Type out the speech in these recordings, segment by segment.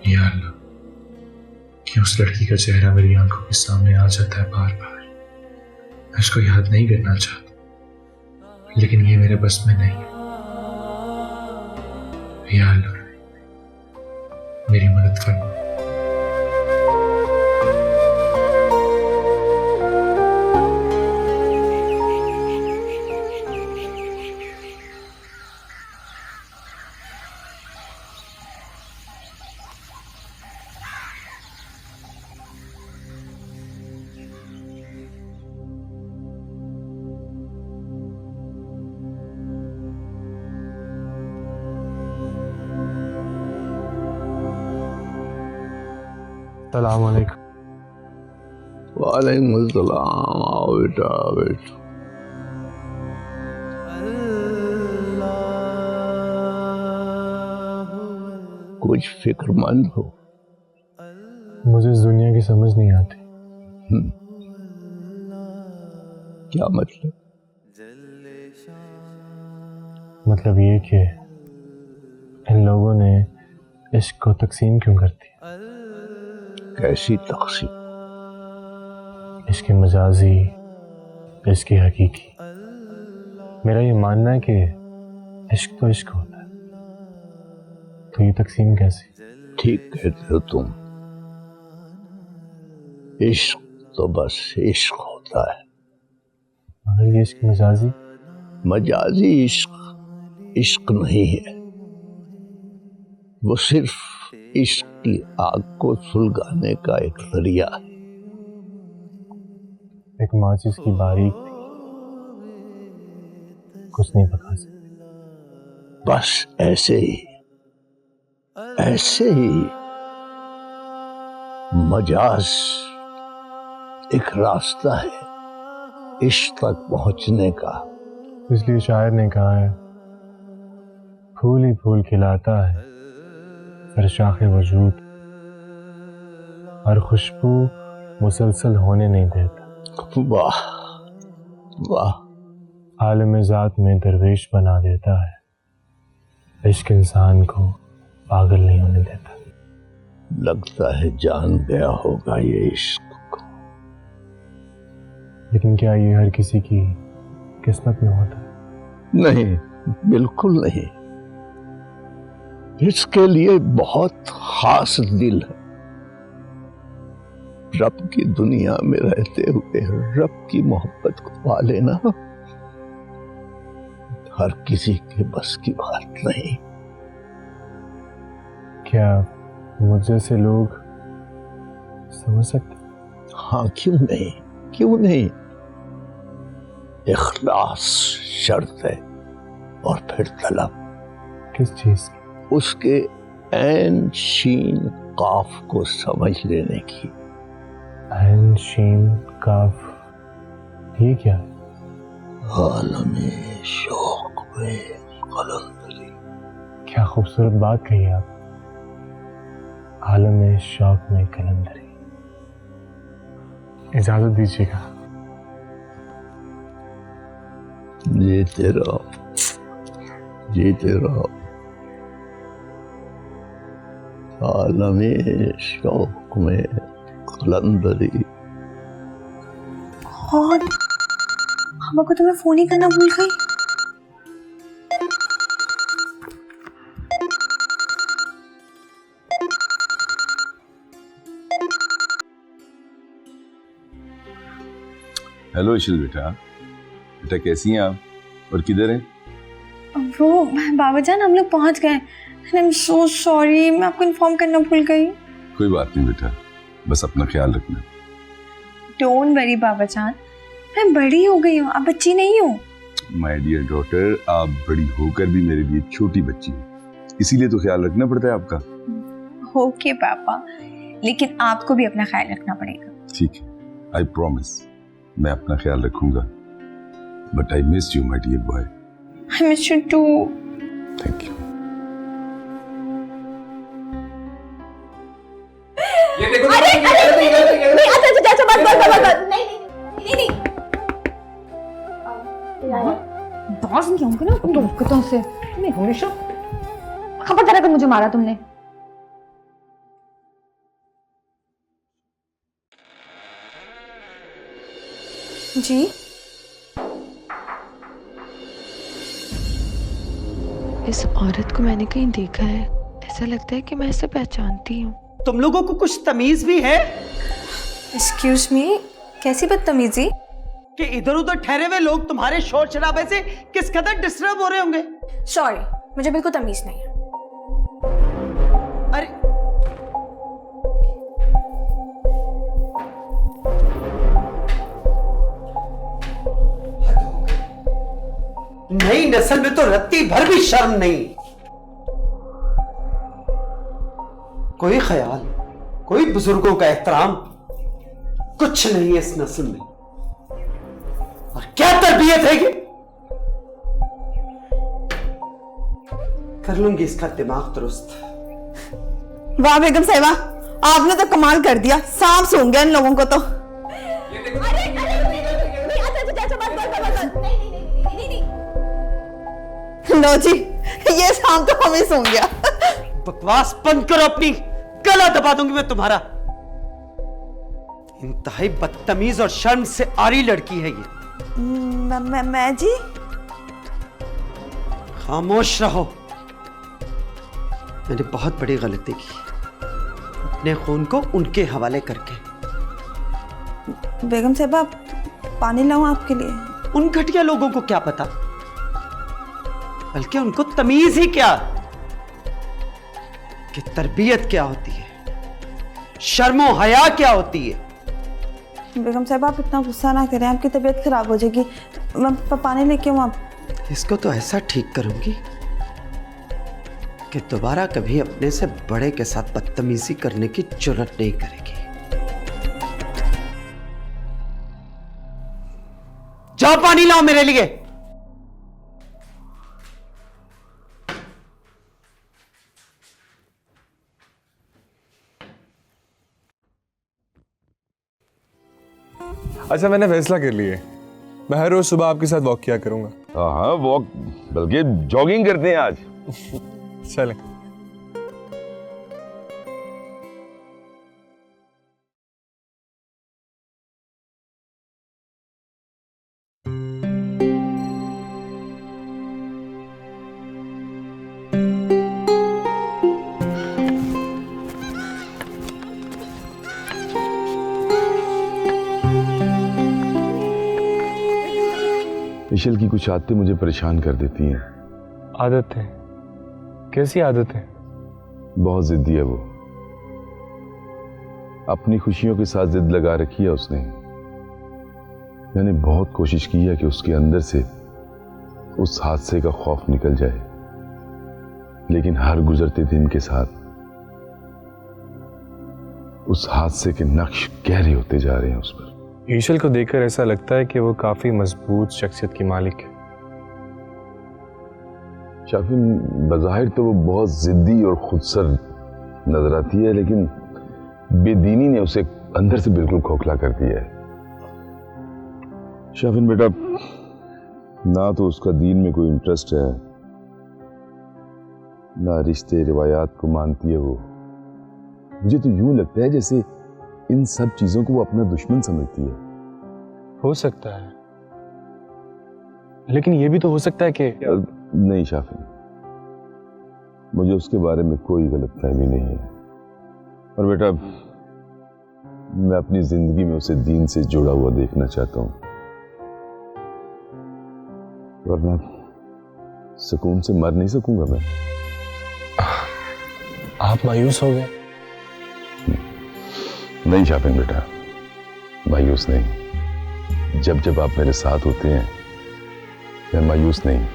या अल्लाह, कि उस लड़की का चेहरा मेरी आंखों के सामने आ जाता है बार बार। मैं उसको याद नहीं करना चाहता, लेकिन ये मेरे बस में नहीं है। या अल्लाह, मेरी मदद फरमा। सलाम अलैकुम। वालेकुम अस्सलाम। आओ बेटा, बैठो। कुछ फिक्रमंद हो? मुझे इस दुनिया की समझ नहीं आती। क्या मतलब? मतलब ये कि इन लोगों ने इश्क को तकसीम क्यों कर दिया? कैसी तकसीम? इश्क मजाजी, इश्क हकीकी। मेरा ये मानना है कि इश्क तो इश्क होता है, तो ये तकसीम कैसे? ठीक कहते हो तुम। इश्क तो बस इश्क होता है। मगर ये इश्क मजाजी? मजाजी इश्क इश्क नहीं है। वो सिर्फ इश्क की आग को सुलगाने का एक जरिया है। एक माचिस की बारीक थी, कुछ नहीं पका सकती। बस ऐसे ही मजाज एक रास्ता है इश्क तक पहुंचने का। इसलिए शायर ने कहा है, फूल ही फूल खिलाता है फिर शाखे वजूद, और खुशबू मुसलसल होने नहीं देता। वाह वाह। आलम ज़ात में दरवेश बना देता है, इश्क इंसान को पागल नहीं होने देता। लगता है जान गया होगा ये इश्क को। लेकिन क्या ये हर किसी की किस्मत में होता है? नहीं, बिल्कुल नहीं। इसके लिए बहुत खास दिल है। रब की दुनिया में रहते हुए रब की मोहब्बत को पा लेना हर किसी के बस की बात नहीं। क्या मुझ जैसे लोग समझ सकते? हाँ, क्यों नहीं, क्यों नहीं। इखलास शर्त है, और फिर तलब। किस चीज की? उसके ऐन शीन काफ को समझ लेने की। ऐन शीन काफ, ये क्या है? आलमे शौक में कलंदरी। क्या खूबसूरत बात कही आप। आलम शौक में कलंदरी। इजाजत दीजिएगा। जीते रहो, जीते रहो। आलमे शौक में कलंदरी। और हमको तो मैं फोन ही करना भूल गई। हेलो इशिल बेटा, बेटा कैसी हैं आप और किधर हैं? वो बाबा जान, हम लोग पहुंच गए। आई एम सो सॉरी, मैं आपको इन्फॉर्म करना भूल गई। कोई बात नहीं बेटा, बस अपना ख्याल रखना। डोंट वरी बाबा जान, मैं बड़ी हो गई हूँ, आप बच्ची नहीं हो। माय डियर डॉटर, आप बड़ी होकर भी मेरे लिए छोटी बच्ची हो, इसीलिए तो ख्याल रखना पड़ता है आपका। ओके पापा, लेकिन आपको भी अपना ख्याल रखना पड़ेगा। ठीक है, आई प्रॉमिस, मैं अपना ख्याल रखूंगा। But I miss you my dear boy. I miss you too. Thank you. अरे नहीं, अच्छा बस नहीं बॉस नहीं होंगे ना तुम हरकतों से। नहीं हमेशा खबरदार अगर मुझे मारा तुमने। जी इस औरत को मैंने कहीं देखा है, ऐसा लगता है कि मैं इसे पहचानती हूँ। तुम लोगों को कुछ तमीज भी है एक्सक्यूज मी, कैसी बदतमीजी? कि इधर उधर ठहरे हुए लोग तुम्हारे शोर शराबे से किस कदर डिस्टर्ब हो रहे होंगे। सॉरी, मुझे बिल्कुल तमीज नहीं है। अरे नई नस्ल में तो रत्ती भर भी शर्म नहीं, कोई ख्याल, कोई बुजुर्गों का एहतराम, कुछ नहीं है इस नस्ल में। और क्या तरबियत है ये? कर लूंगी इसका दिमाग दुरुस्त। वाह बेगम साहिबा, आपने तो कमाल कर दिया, सांप सूंघ गया इन लोगों को तो। लो जी, ये सांप तो हमें सूंघ गया। बकवास बंद करो अपनी, गला दबा दूंगी मैं तुम्हारा। इंतहाई बदतमीज और शर्म से आरी लड़की है ये। मैं जी? खामोश रहो। मैंने बहुत बड़ी गलती की, अपने खून को उनके हवाले करके। बेगम साहिबा, पानी लाऊं आपके लिए? उन घटिया लोगों को क्या पता, बल्कि उनको तमीज ही क्या कि तरबियत क्या होती है, शर्मो हया क्या होती है। बेगम साहिबा, आप इतना गुस्सा ना करें, आपकी तबीयत खराब हो जाएगी। मैं पानी लेके आऊं? आप इसको तो ऐसा ठीक करूंगी कि दोबारा कभी अपने से बड़े के साथ बदतमीजी करने की जुर्रत नहीं करेगी। जाओ पानी लाओ मेरे लिए। अच्छा, मैंने फैसला कर लिया है, मैं हर रोज सुबह आपके साथ वॉक किया करूंगा। हाँ, वॉक बल्कि जॉगिंग करते हैं आज। चलें। इशल की कुछ आदतें मुझे परेशान कर देती हैं। आदतें? कैसी आदतें? बहुत जिद्दी है वो, अपनी खुशियों के साथ जिद लगा रखी है उसने। मैंने बहुत कोशिश की है कि उसके अंदर से उस हादसे का खौफ निकल जाए, लेकिन हर गुजरते दिन के साथ उस हादसे के नक्श गहरे होते जा रहे हैं उस पर। ईशल को देखकर ऐसा लगता है कि वो काफी मजबूत शख्सियत की मालिक है। शाफिन, बज़ाहिर तो वो बहुत जिद्दी और खुदसर नजर आती है, लेकिन बेदीनी ने उसे अंदर से बिल्कुल खोखला कर दिया है। शाफिन बेटा, ना तो उसका दीन में कोई इंटरेस्ट है, ना रिश्ते रिवायात को मानती है वो। मुझे तो यूं लगता है जैसे इन सब चीजों को वो अपना दुश्मन समझती है। हो सकता है, लेकिन ये भी तो हो सकता है कि नहीं शाफिन, मुझे उसके बारे में कोई गलतफहमी नहीं है। और बेटा, मैं अपनी जिंदगी में उसे दीन से जुड़ा हुआ देखना चाहता हूं, वरना सुकून से मर नहीं सकूंगा मैं। आप मायूस हो गए? नहीं शाफिन बेटा, मायूस नहीं। जब जब आप मेरे साथ होते हैं मैं मायूस नहीं,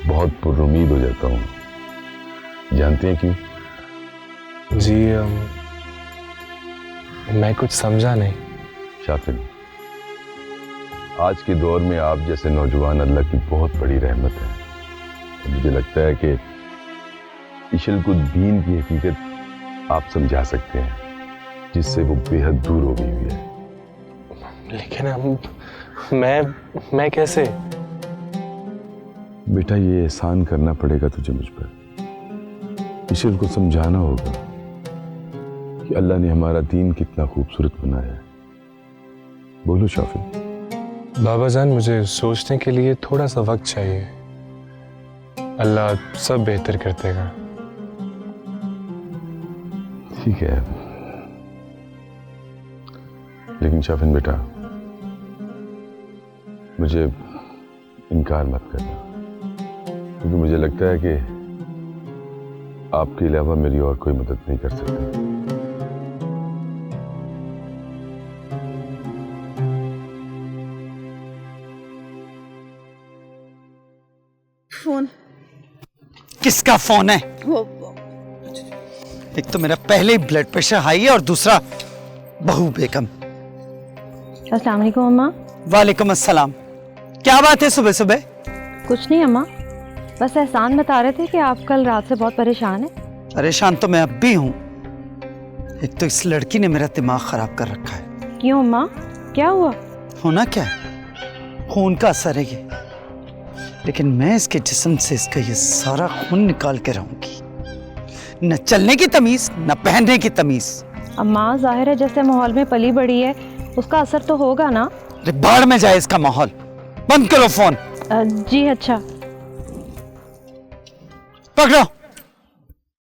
बहुत पुरुम्मीद हो जाता हूं। जानते हैं क्यों? जी, मैं कुछ समझा नहीं। शाफिन, आज के दौर में आप जैसे नौजवान अल्लाह की बहुत बड़ी रहमत है। मुझे लगता है कि इशल को दीन की हकीकत आप समझा सकते हैं, जिससे वो बेहद दूर हो गई हुई है। लेकिन मैं कैसे? बेटा, ये एहसान करना पड़ेगा तुझे मुझ पर। इशल को समझाना होगा कि अल्लाह ने हमारा दीन कितना खूबसूरत बनाया है। बोलो शाफिन। बाबा जान, मुझे सोचने के लिए थोड़ा सा वक्त चाहिए। अल्लाह सब बेहतर कर देगा। ठीक है, लेकिन शाफिन बेटा, मुझे इनकार मत करना, क्योंकि मुझे लगता है कि आपके अलावा मेरी और कोई मदद नहीं कर सकता। फोन किसका फोन है? एक तो मेरा पहले ही ब्लड प्रेशर हाई है और दूसरा बहू बेगम। अस्सलाम वालेकुम अम्मा। वालेकुम अस्सलाम। क्या बात है सुबह सुबह? कुछ नहीं अम्मा, बस एहसान बता रहे थे कि आप कल रात से बहुत परेशान हैं। परेशान तो मैं अब भी हूँ। एक तो इस लड़की ने मेरा दिमाग खराब कर रखा है। क्यों अम्मा, क्या हुआ? होना क्या है, खून का असर है ये, लेकिन मैं इसके जिस्म से इसका ये सारा खून निकाल के रहूंगी। न चलने की तमीज, न पहनने की तमीज। अम्मा जाहिर है जैसे माहौल में पली बड़ी है उसका असर तो होगा ना। अरे बाढ़ में जाए इसका माहौल। बंद करो फोन। जी अच्छा। पकड़ो।